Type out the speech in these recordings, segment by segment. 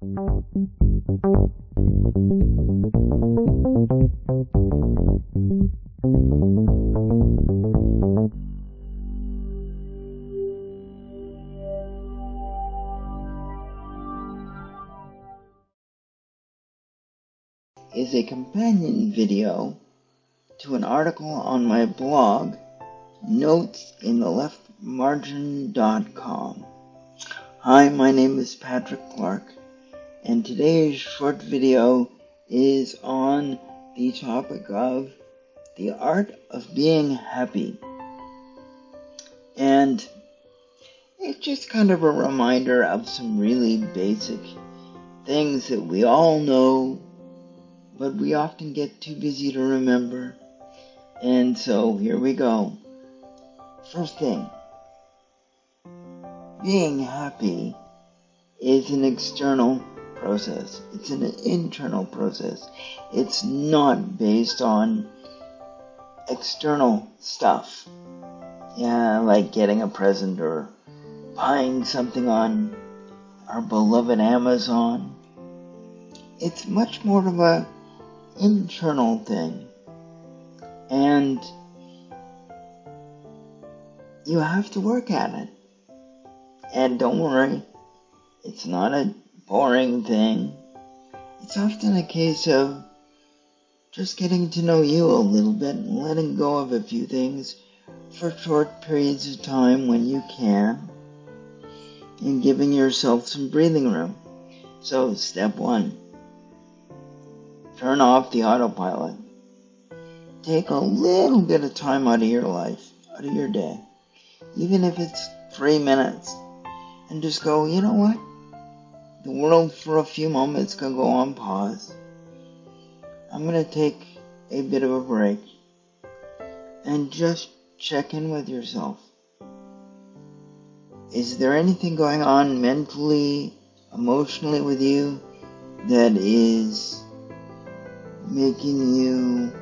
Is a companion video to an article on my blog, notesintheleftmargin.com. Hi, my name is Patrick Clark, and today's short video is on the topic of the art of being happy. And it's just kind of a reminder of some really basic things that we all know, but we often get too busy to remember. And so here we go. First thing, being happy is an external process. It's an internal process. It's not based on external stuff. Yeah, like getting a present or buying something on our beloved Amazon. It's much more of a internal thing. And you have to work at it. And don't worry, it's not a boring thing. It's often a case of just getting to know you a little bit and letting go of a few things for short periods of time when you can, and giving yourself some breathing room. So, step 1, turn off the autopilot. Take a little bit of time out of your life, out of your day, even if it's 3 minutes, and just go, you know what? The world for a few moments can go on pause. I'm going to take a bit of a break and just check in with yourself. Is there anything going on mentally, emotionally with you that is making you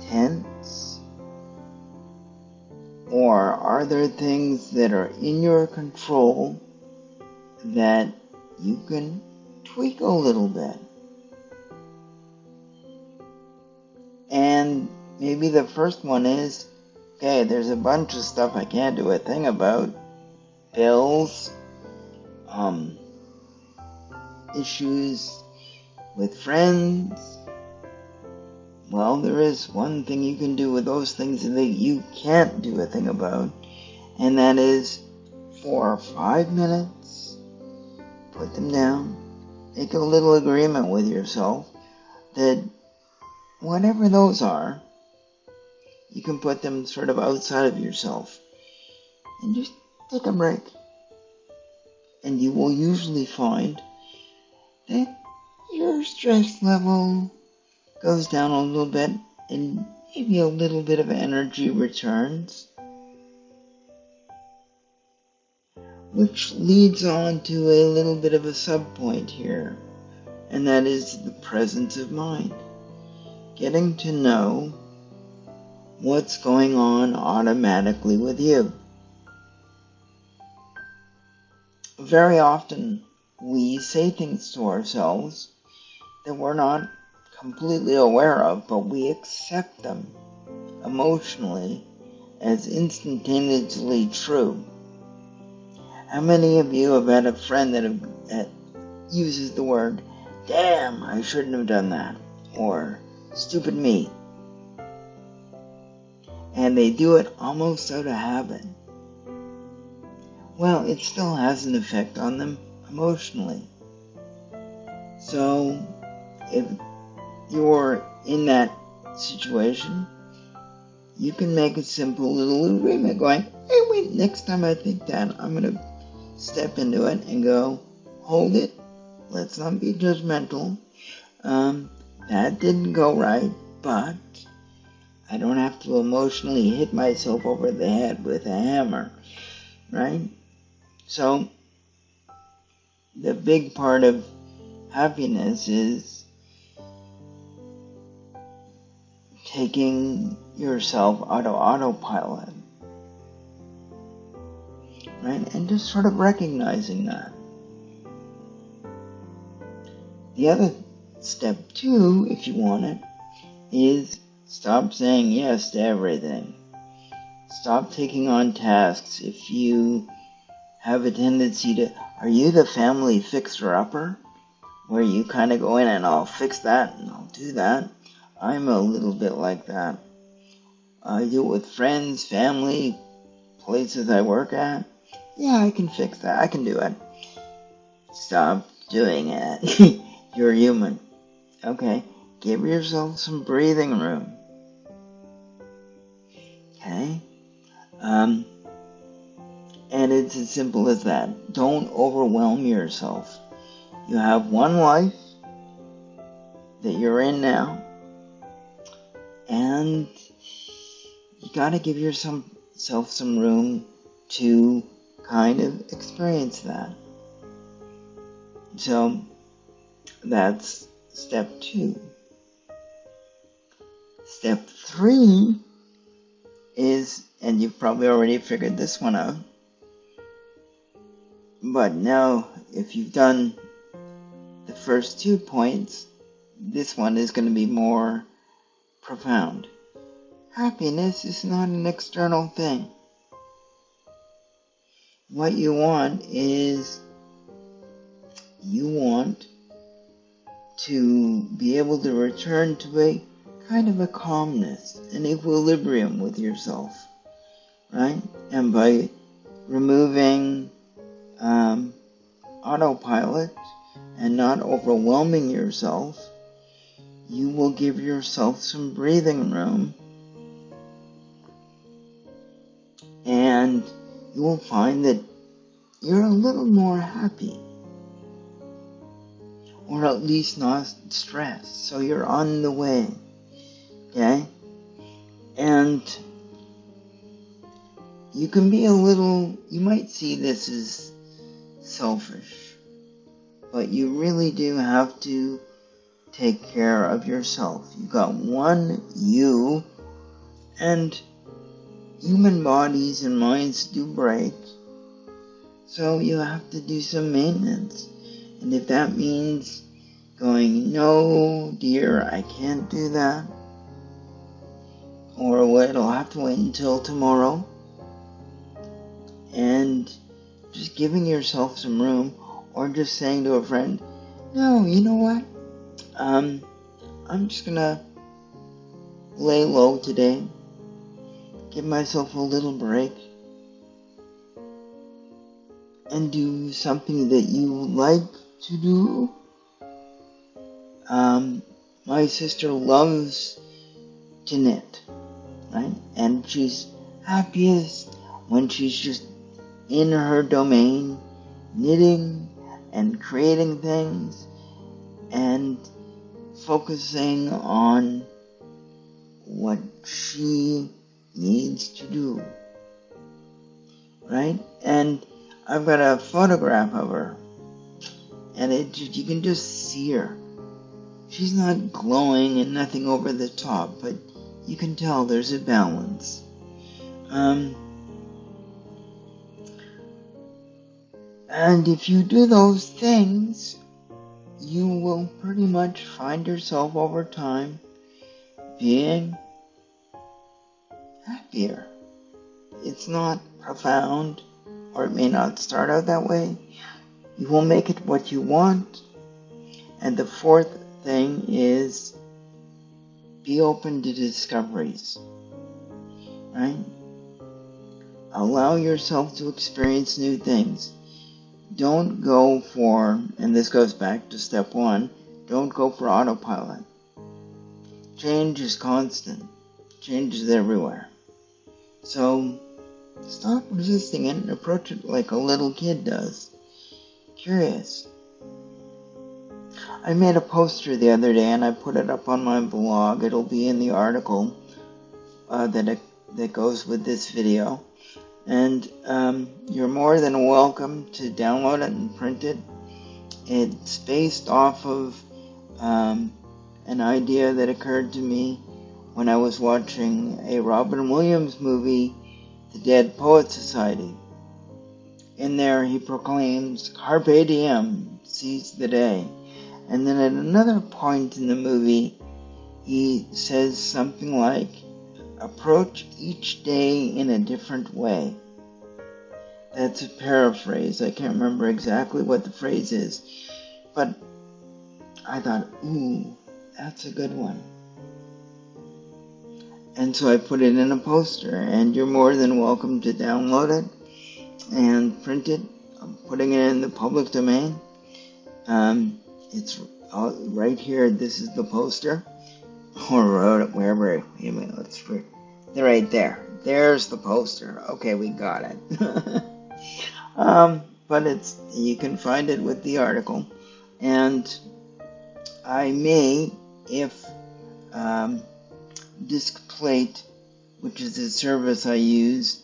tense? Or are there things that are in your control that you can tweak a little bit? And maybe the first one is, okay, there's a bunch of stuff I can't do a thing about. Bills, issues with friends. Well, there is one thing you can do with those things that you can't do a thing about, and that is for 5 minutes, put them down, make a little agreement with yourself that whatever those are, you can put them sort of outside of yourself and just take a break. And you will usually find that your stress level goes down a little bit and maybe a little bit of energy returns. Which leads on to a little bit of a sub-point here, and that is the presence of mind. Getting to know what's going on automatically with you. Very often we say things to ourselves that we're not completely aware of, but we accept them emotionally as instantaneously true. How many of you have had a friend that uses the word, damn, I shouldn't have done that, or stupid me, and they do it almost out of habit? Well, it still has an effect on them emotionally. So, if you're in that situation, you can make a simple little agreement going, hey, wait, next time I think that, I'm going to step into it and go, hold it, let's not be judgmental. That didn't go right, but I don't have to emotionally hit myself over the head with a hammer, right? So, the big part of happiness is taking yourself out of autopilot, right? And just sort of recognizing that. The other step 2, if you want it, is stop saying yes to everything. Stop taking on tasks. If you have a tendency to, are you the family fixer-upper? Where you kind of go in and I'll fix that and I'll do that. I'm a little bit like that. I do it with friends, family, places I work at. Yeah, I can fix that. I can do it. Stop doing it. You're human. Okay? Give yourself some breathing room. Okay? And it's as simple as that. Don't overwhelm yourself. You have one life that you're in now, and you gotta give yourself some room to kind of experience that. So that's step 2. Step 3 is, and you've probably already figured this one out, but now if you've done the first 2 points, this one is going to be more profound. Happiness is not an external thing. What you want is, you want to be able to return to a kind of a calmness, an equilibrium with yourself, right? And by removing autopilot and not overwhelming yourself, you will give yourself some breathing room, and you will find that you're a little more happy, or at least not stressed, so you're on the way, okay? And you can be you might see this as selfish, but you really do have to take care of yourself. You got one you, and human bodies and minds do break, so you have to do some maintenance. And if that means going, no dear, I can't do that, or it'll have to wait until tomorrow, and just giving yourself some room, or just saying to a friend, no, you know what, I'm just gonna lay low today, give myself a little break, and do something that you like to do. My sister loves to knit, right? And she's happiest when she's just in her domain, knitting and creating things and focusing on what she needs to do, right? And I've got a photograph of her, and you can just see her. She's not glowing and nothing over the top, but you can tell there's a balance. And if you do those things, you will pretty much find yourself over time being happier. It's not profound, or it may not start out that way. You will make it what you want. And the 4th thing is, be open to discoveries, right? Allow yourself to experience new things. Don't go for, and this goes back to step 1, don't go for autopilot. Change is constant. Change is everywhere. So stop resisting it and approach it like a little kid does. Curious. I made a poster the other day and I put it up on my blog. It'll be in the article that goes with this video. And you're more than welcome to download it and print it. It's based off of an idea that occurred to me when I was watching a Robin Williams movie, The Dead Poets Society. In there he proclaims, Carpe diem, seize the day. And then at another point in the movie, he says something like, approach each day in a different way. That's a paraphrase. I can't remember exactly what the phrase is. But I thought, ooh, that's a good one. And so I put it in a poster, and you're more than welcome to download it and print it. I'm putting it in the public domain. It's right here. This is the poster. Or wherever. They're right there. There's the poster. Okay, we got it. But you can find it with the article. And I may, if Discplate, which is a service I use,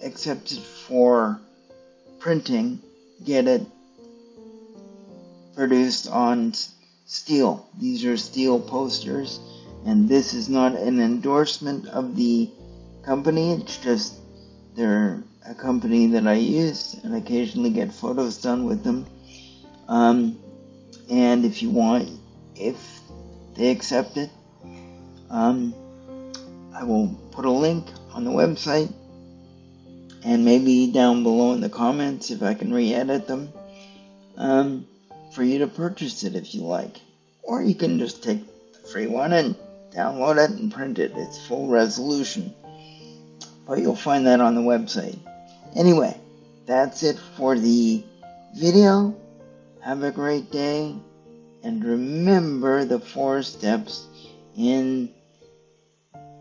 accepts it for printing, get it produced on steel. These are steel posters, and this is not an endorsement of the company. It's just they're a company that I use and occasionally get photos done with them. And if they accept it, I will put a link on the website and maybe down below in the comments if I can re-edit them, for you to purchase it if you like. Or you can just take the free one and download it and print it. It's full resolution. But you'll find that on the website. Anyway, that's it for the video. Have a great day. And remember the 4 steps in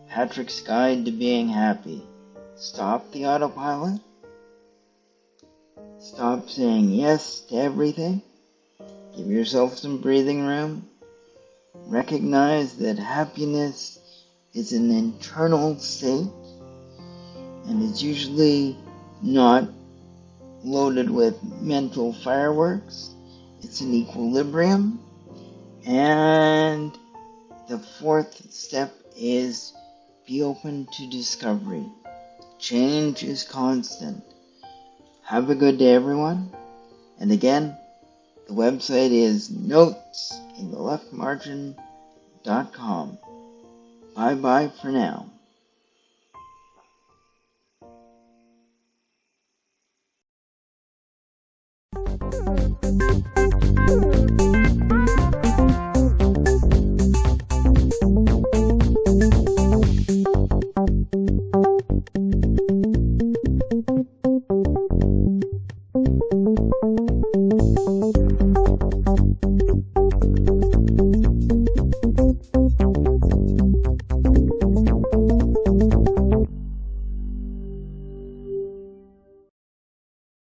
Patrick's Guide to Being Happy. Stop the autopilot. Stop saying yes to everything. Give yourself some breathing room. Recognize that happiness is an internal state and is usually not loaded with mental fireworks. It's an equilibrium. And the 4th step is be open to discovery. Change is constant. Have a good day, everyone. And again, the website is notesintheleftmargin.com. Bye-bye for now.